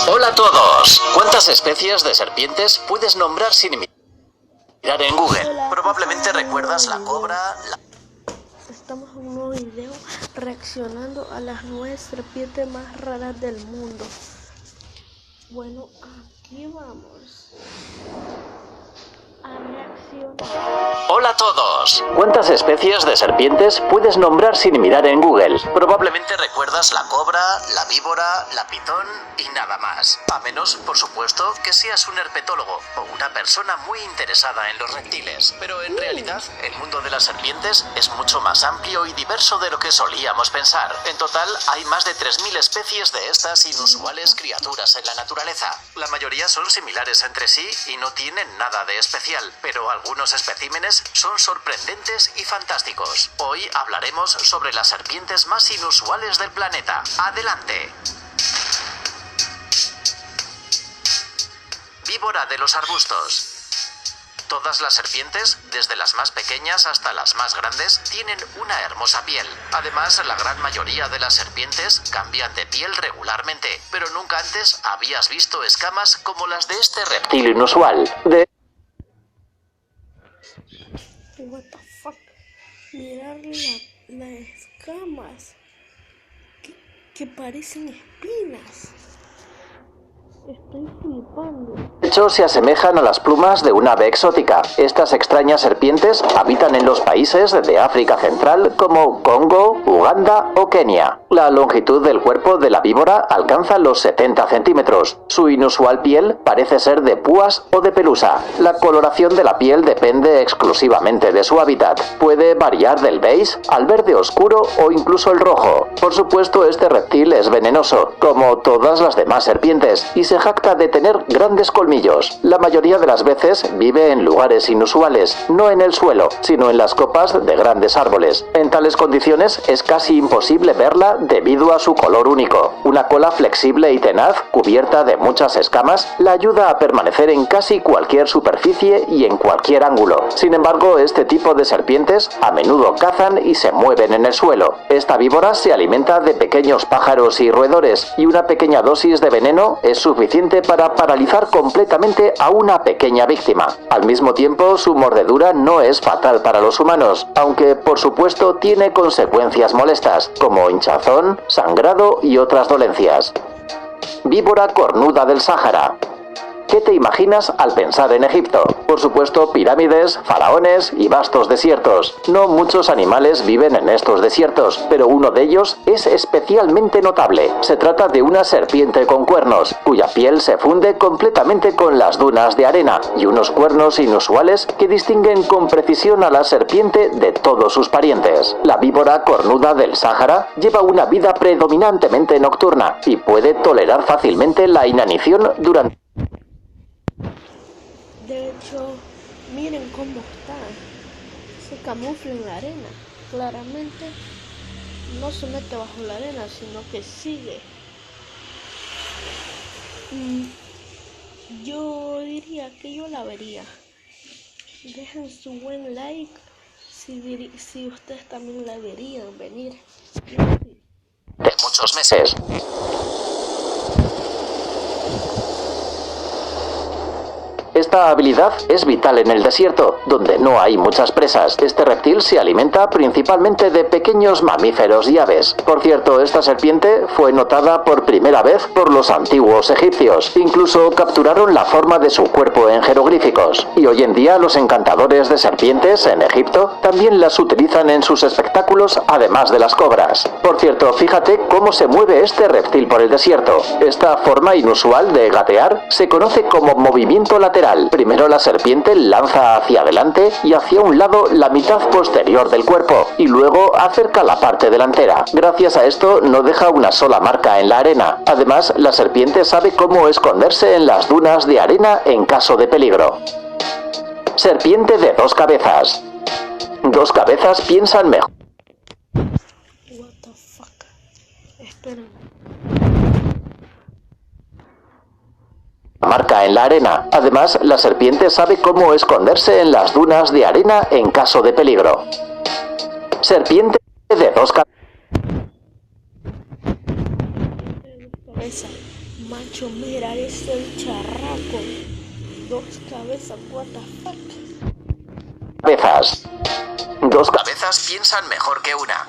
Hola a todos. ¿Cuántas especies de serpientes puedes nombrar sin mirar en Google? Probablemente recuerdas la cobra, Estamos en un nuevo video reaccionando a las 9 serpientes más raras del mundo. Bueno, aquí vamos a reaccionar. Hola a todos. ¿Cuántas especies de serpientes puedes nombrar sin mirar en Google? Probablemente recuerdas la cobra, la víbora, la pitón y nada más. A menos, por supuesto, que seas un herpetólogo o una persona muy interesada en los reptiles. Pero en realidad, el mundo de las serpientes es mucho más amplio y diverso de lo que solíamos pensar. En total, hay más de 3.000 especies de estas inusuales criaturas en la naturaleza. La mayoría son similares entre sí y no tienen nada de especial, pero algunos especímenes son sorprendentes y fantásticos. Hoy hablaremos sobre las serpientes más inusuales del planeta. ¡Adelante! Víbora de los arbustos. Todas las serpientes, desde las más pequeñas hasta las más grandes, tienen una hermosa piel. Además, la gran mayoría de las serpientes cambian de piel regularmente, pero nunca antes habías visto escamas como las de este reptil inusual. What the fuck? Mirar las escamas que parecen espinas. Estoy flipando. De hecho, se asemejan a las plumas de un ave exótica. Estas extrañas serpientes habitan en los países de África Central como Congo, Uganda o Kenia. La longitud del cuerpo de la víbora alcanza los 70 centímetros. Su inusual piel parece ser de púas o de pelusa. La coloración de la piel depende exclusivamente de su hábitat. Puede variar del beige al verde oscuro o incluso el rojo. Por supuesto, este reptil es venenoso, como todas las demás serpientes, y se jacta de tener grandes colmillos. La mayoría de las veces vive en lugares inusuales, no en el suelo, sino en las copas de grandes árboles. En tales condiciones es casi imposible verla debido a su color único. Una cola flexible y tenaz, cubierta de muchas escamas, la ayuda a permanecer en casi cualquier superficie y en cualquier ángulo. Sin embargo, este tipo de serpientes a menudo cazan y se mueven en el suelo. Esta víbora se alimenta de pequeños pájaros y roedores, y una pequeña dosis de veneno es suficiente para paralizar completamente a una pequeña víctima. Al mismo tiempo, su mordedura no es fatal para los humanos, aunque por supuesto tiene consecuencias molestas, como hinchazón, sangrado y otras dolencias. Víbora cornuda del Sáhara. ¿Qué te imaginas al pensar en Egipto? Por supuesto, pirámides, faraones y vastos desiertos. No muchos animales viven en estos desiertos, pero uno de ellos es especialmente notable. Se trata de una serpiente con cuernos, cuya piel se funde completamente con las dunas de arena, y unos cuernos inusuales que distinguen con precisión a la serpiente de todos sus parientes. La víbora cornuda del Sáhara lleva una vida predominantemente nocturna y puede tolerar fácilmente la inanición durante... De hecho, miren cómo está. Se camufla en la arena. Claramente no se mete bajo la arena, sino que sigue. Yo diría que yo la vería. Dejen su buen like si ustedes también la verían venir. De muchos meses. Esta habilidad es vital en el desierto, donde no hay muchas presas. Este reptil se alimenta principalmente de pequeños mamíferos y aves. Por cierto, esta serpiente fue notada por primera vez por los antiguos egipcios. Incluso capturaron la forma de su cuerpo en jeroglíficos. Y hoy en día los encantadores de serpientes en Egipto también las utilizan en sus espectáculos, además de las cobras. Por cierto, fíjate cómo se mueve este reptil por el desierto. Esta forma inusual de gatear se conoce como movimiento lateral. Primero la serpiente lanza hacia adelante y hacia un lado la mitad posterior del cuerpo, y luego acerca la parte delantera. Gracias a esto no deja una sola marca en la arena. Además, la serpiente sabe cómo esconderse en las dunas de arena en caso de peligro. Serpiente de dos cabezas. Dos cabezas piensan mejor. What the fuck? Esperen. Marca en la arena. Además, la serpiente sabe cómo esconderse en las dunas de arena en caso de peligro. Serpiente de dos cabezas. macho, mira ese bicharraco. 2 cabezas, what the fuck. Cabezas. 2 cabezas piensan mejor que una.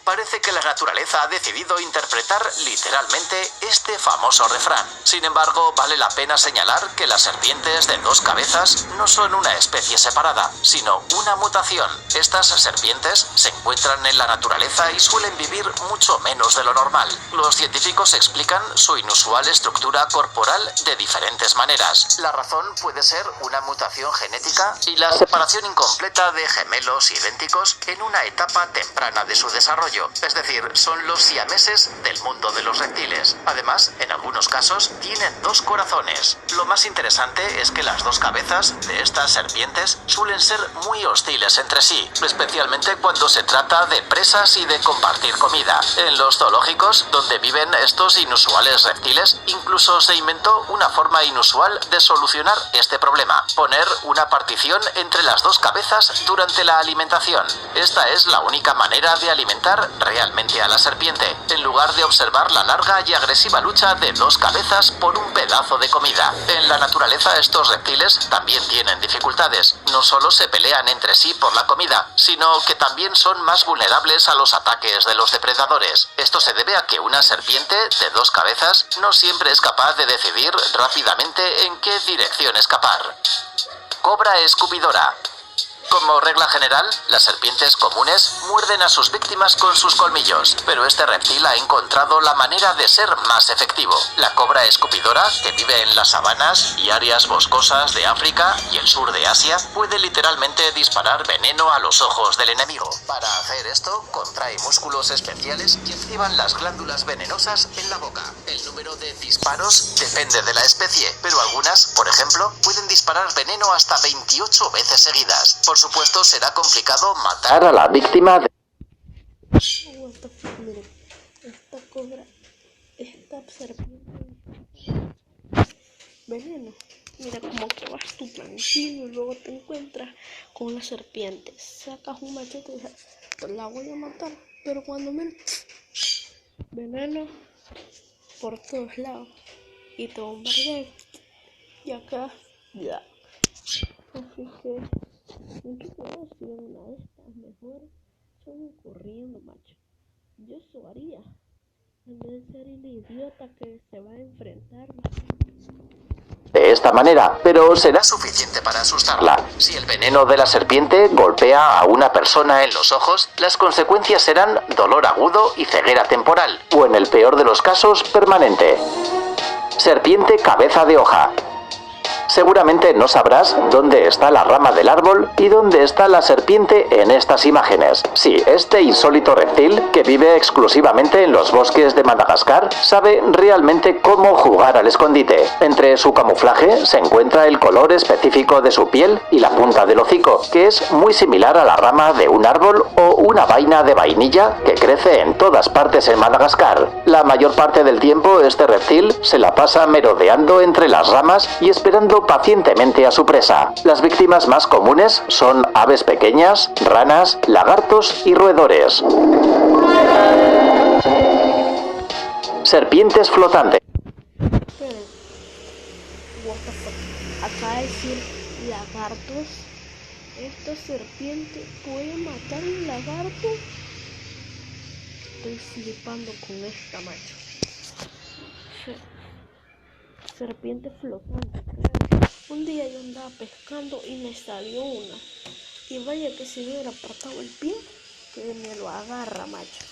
Parece que la naturaleza ha decidido interpretar literalmente este famoso refrán. Sin embargo, vale la pena señalar que las serpientes de 2 cabezas no son una especie separada, sino una mutación. Estas serpientes se encuentran en la naturaleza y suelen vivir mucho menos de lo normal. Los científicos explican su inusual estructura corporal de diferentes maneras. La razón puede ser una mutación genética y la separación incompleta de gemelos idénticos en una etapa temprana de su desarrollo. Es decir, son los siameses del mundo de los reptiles. Además, en algunos casos, tienen 2 corazones. Lo más interesante es que las 2 cabezas de estas serpientes suelen ser muy hostiles entre sí, especialmente cuando se trata de presas y de compartir comida. En los zoológicos, donde viven estos inusuales reptiles, incluso se inventó una forma inusual de solucionar este problema: poner una partición entre las 2 cabezas durante la alimentación. Esta es la única manera de alimentar realmente a la serpiente, en lugar de observar la larga y agresiva lucha de 2 cabezas por un pedazo de comida. En la naturaleza, estos reptiles también tienen dificultades. No solo se pelean entre sí por la comida, sino que también son más vulnerables a los ataques de los depredadores. Esto se debe a que una serpiente de 2 cabezas no siempre es capaz de decidir rápidamente en qué dirección escapar. Cobra escupidora. Como regla general, las serpientes comunes muerden a sus víctimas con sus colmillos, pero este reptil ha encontrado la manera de ser más efectivo. La cobra escupidora, que vive en las sabanas y áreas boscosas de África y el sur de Asia, puede literalmente disparar veneno a los ojos del enemigo. Para hacer esto, contrae músculos especiales y activan las glándulas venenosas en la boca. El número de disparos depende de la especie, pero algunas, por ejemplo, pueden disparar veneno hasta 28 veces seguidas. Por supuesto, será complicado matar a la víctima de... What the fuck, miren, esta cobra, esta serpiente, veneno. Mira como que vas tú tranquilo y luego te encuentras con la serpiente. Sacas un machete y dices, pues la voy a matar. Pero cuando miren, veneno por todos lados y te bombardea y acá ya. Así que mucho cuidado si ven una de estas, mejor son corriendo, macho. Yo eso haría, en vez de ser el idiota que se va a enfrentar. De esta manera, pero será suficiente para asustarla. Si el veneno de la serpiente golpea a una persona en los ojos, las consecuencias serán dolor agudo y ceguera temporal, o en el peor de los casos, permanente. Serpiente cabeza de hoja. Seguramente no sabrás dónde está la rama del árbol y dónde está la serpiente en estas imágenes. Sí, este insólito reptil, que vive exclusivamente en los bosques de Madagascar, sabe realmente cómo jugar al escondite. Entre su camuflaje se encuentra el color específico de su piel y la punta del hocico, que es muy similar a la rama de un árbol o una vaina de vainilla que crece en todas partes en Madagascar. La mayor parte del tiempo este reptil se la pasa merodeando entre las ramas y esperando pacientemente a su presa. Las víctimas más comunes son aves pequeñas, ranas, lagartos y roedores. Serpientes flotantes. Esperen, what the fuck, acá decir lagartos. ¿Esta serpiente puede matar un lagarto? Estoy flipando con esta, macho. Serpiente flotante. Un día yo andaba pescando y me salió una. Y vaya que si hubiera apartado el pie, que me lo agarra, macho.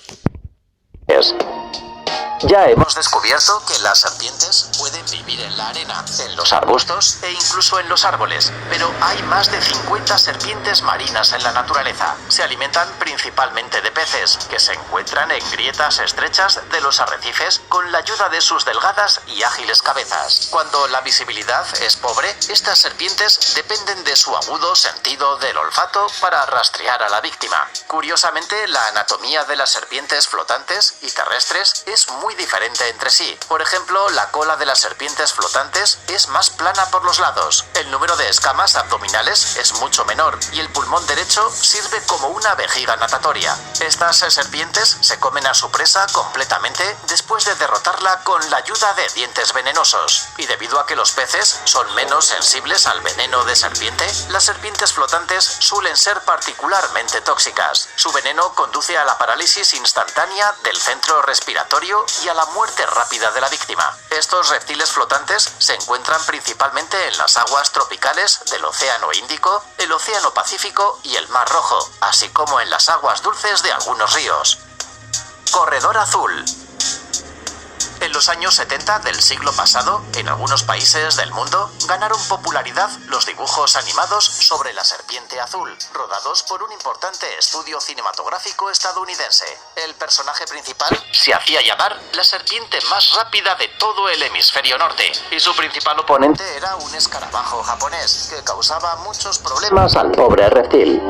Ya hemos descubierto que las serpientes pueden vivir en la arena, en los arbustos e incluso en los árboles, pero hay más de 50 serpientes marinas en la naturaleza. Se alimentan principalmente de peces, que se encuentran en grietas estrechas de los arrecifes con la ayuda de sus delgadas y ágiles cabezas. Cuando la visibilidad es pobre, estas serpientes dependen de su agudo sentido del olfato para rastrear a la víctima. Curiosamente, la anatomía de las serpientes flotantes y terrestres es muy diferente entre sí. Por ejemplo, la cola de las las serpientes flotantes es más plana por los lados. El número de escamas abdominales es mucho menor y el pulmón derecho sirve como una vejiga natatoria. Estas serpientes se comen a su presa completamente después de derrotarla con la ayuda de dientes venenosos. Y debido a que los peces son menos sensibles al veneno de serpiente, las serpientes flotantes suelen ser particularmente tóxicas. Su veneno conduce a la parálisis instantánea del centro respiratorio y a la muerte rápida de la víctima. Estos reptiles flotantes se encuentran principalmente en las aguas tropicales del Océano Índico, el Océano Pacífico y el Mar Rojo, así como en las aguas dulces de algunos ríos. Corredor azul. En los años 70 del siglo pasado, en algunos países del mundo, ganaron popularidad los dibujos animados sobre la serpiente azul, rodados por un importante estudio cinematográfico estadounidense. El personaje principal se hacía llamar la serpiente más rápida de todo el hemisferio norte, y su principal oponente era un escarabajo japonés, que causaba muchos problemas al pobre reptil.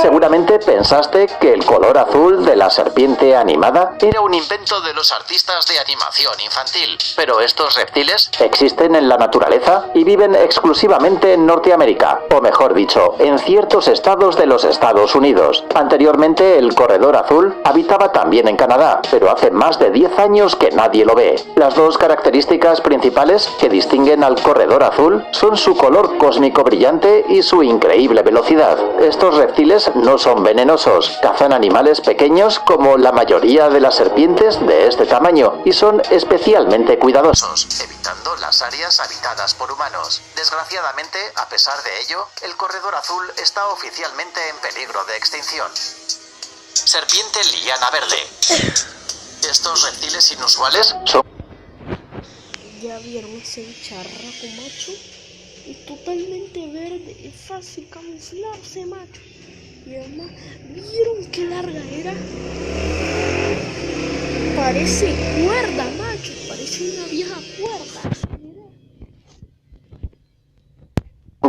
Seguramente pensaste que el color azul de la serpiente animada era un invento de los artistas de animación infantil, pero estos reptiles existen en la naturaleza y viven exclusivamente en Norteamérica, o mejor dicho, en ciertos estados de los Estados Unidos. Anteriormente el corredor azul habitaba también en Canadá, pero hace más de 10 años que nadie lo ve. Las dos características principales que distinguen al corredor azul son su color cósmico brillante y su increíble velocidad. Estos reptiles no son venenosos, cazan animales pequeños como la mayoría de las serpientes de este tamaño y son especialmente cuidadosos, evitando las áreas habitadas por humanos. Desgraciadamente, a pesar de ello, el corredor azul está oficialmente en peligro de extinción. Serpiente liana verde. Estos reptiles inusuales son... ¿Ya vieron ese bicharraco, macho? Es totalmente verde, es fácil camuflarse, macho. Y además, ¿vieron qué larga era? Parece cuerda, macho, parece una vieja cuerda.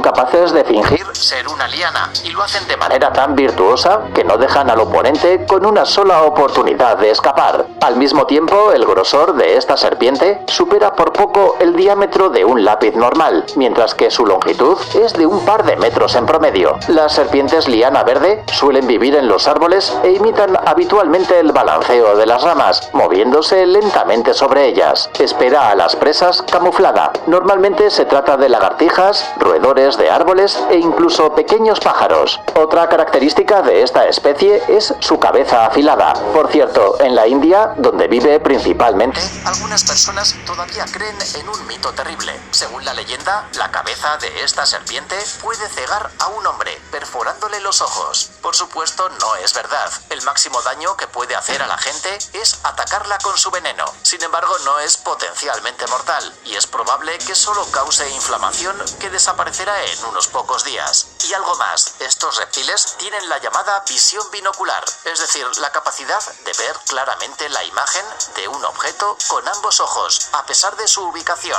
Capaces de fingir ser una liana y lo hacen de manera tan virtuosa que no dejan al oponente con una sola oportunidad de escapar. Al mismo tiempo, el grosor de esta serpiente supera por poco el diámetro de un lápiz normal, mientras que su longitud es de un par de metros en promedio. Las serpientes liana verde suelen vivir en los árboles e imitan habitualmente el balanceo de las ramas, moviéndose lentamente sobre ellas. Espera a las presas camuflada. Normalmente se trata de lagartijas, roedores de árboles e incluso pequeños pájaros. Otra característica de esta especie es su cabeza afilada. Por cierto, en la India, donde vive principalmente, algunas personas todavía creen en un mito terrible. Según la leyenda, la cabeza de esta serpiente puede cegar a un hombre, perforándole los ojos. Por supuesto, no es verdad. El máximo daño que puede hacer a la gente es atacarla con su veneno. Sin embargo, no es potencialmente mortal, y es probable que solo cause inflamación que desaparecerá en unos pocos días. Y algo más, estos reptiles tienen la llamada visión binocular, es decir, la capacidad de ver claramente la imagen de un objeto con ambos ojos, a pesar de su ubicación.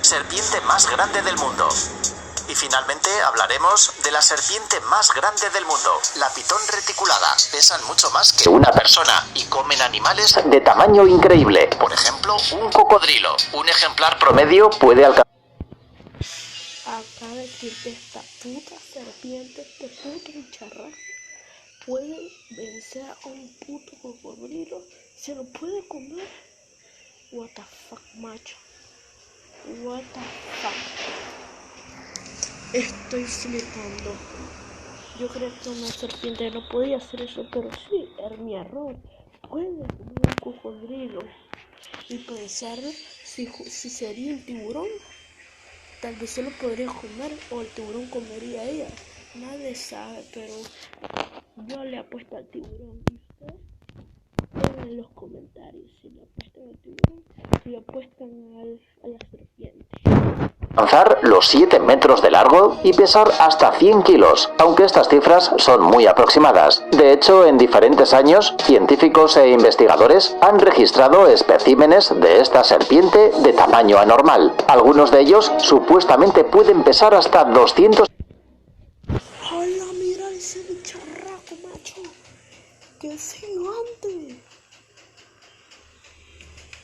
Serpiente más grande del mundo. Y finalmente hablaremos de la serpiente más grande del mundo, la pitón reticulada. Pesan mucho más que una persona y comen animales de tamaño increíble. Por ejemplo, un cocodrilo. Un ejemplar promedio puede alcanzar... Acá decirte esta puta serpiente, este puto bicharraco puede vencer a un puto cocodrilo, se lo puede comer. What the fuck, macho. What the fuck. Estoy flipando. Yo creo que una serpiente no podía hacer eso, pero sí, era mi error. Puede comer un cocodrilo y pensar si sería un tiburón. Tal vez se lo podría comer o el tiburón comería a ella. Nadie sabe, pero yo le apuesto al tiburón. ¿Y ustedes? Dejen en los comentarios si le apuestan al tiburón, si le apuestan a la serpiente. Alcanzar los 7 metros de largo y pesar hasta 100 kilos, aunque estas cifras son muy aproximadas. De hecho, en diferentes años, científicos e investigadores han registrado especímenes de esta serpiente de tamaño anormal. Algunos de ellos supuestamente pueden pesar hasta 200... ¡Hala, mira ese bicharraco, macho! ¡Qué es gigante!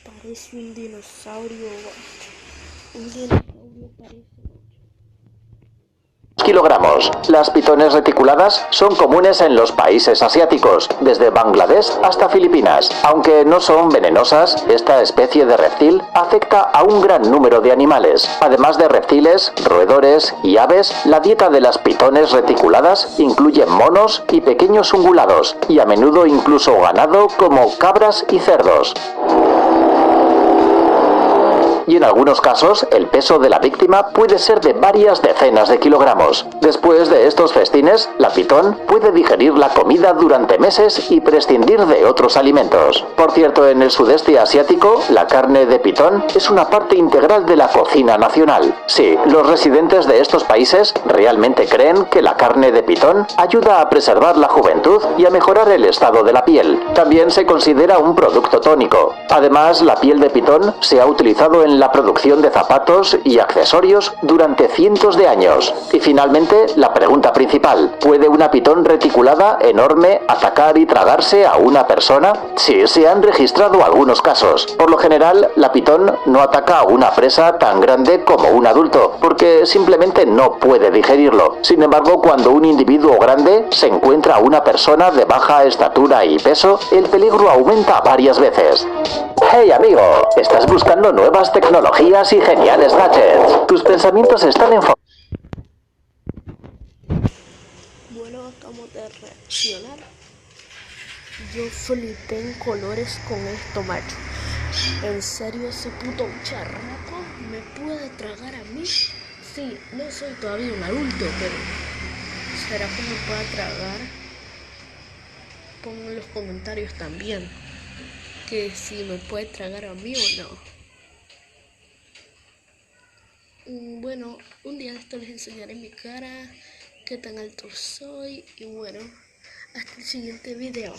Parece un dinosaurio. Un dinosaurio parece. Kilogramos. Las pitones reticuladas son comunes en los países asiáticos, desde Bangladesh hasta Filipinas. Aunque no son venenosas, esta especie de reptil afecta a un gran número de animales. Además de reptiles, roedores y aves, la dieta de las pitones reticuladas incluye monos y pequeños ungulados, y a menudo incluso ganado como cabras y cerdos. Y en algunos casos, el peso de la víctima puede ser de varias decenas de kilogramos. Después de estos festines, la pitón puede digerir la comida durante meses y prescindir de otros alimentos. Por cierto, en el sudeste asiático, la carne de pitón es una parte integral de la cocina nacional. Sí, los residentes de estos países realmente creen que la carne de pitón ayuda a preservar la juventud y a mejorar el estado de la piel. También se considera un producto tónico. Además, la piel de pitón se ha utilizado en la producción de zapatos y accesorios durante cientos de años. Y finalmente, la pregunta principal: ¿puede una pitón reticulada enorme atacar y tragarse a una persona? Sí, se han registrado algunos casos. Por lo general, la pitón no ataca a una presa tan grande como un adulto, porque simplemente no puede digerirlo. Sin embargo, cuando un individuo grande se encuentra a una persona de baja estatura y peso, el peligro aumenta varias veces. Hey amigo, ¿estás buscando nuevas tecnologías y geniales gadgets? Tus pensamientos están enfocados. Bueno, acabamos de reaccionar. Yo flipé en colores con esto, macho. ¿En serio ese puto charraco me puede tragar a mí? Sí, no soy todavía un adulto, pero ¿será que me pueda tragar? Pongan en los comentarios también que si me puede tragar a mí o no. Bueno, un día de esto les enseñaré mi cara, qué tan alto soy y bueno, hasta el siguiente video.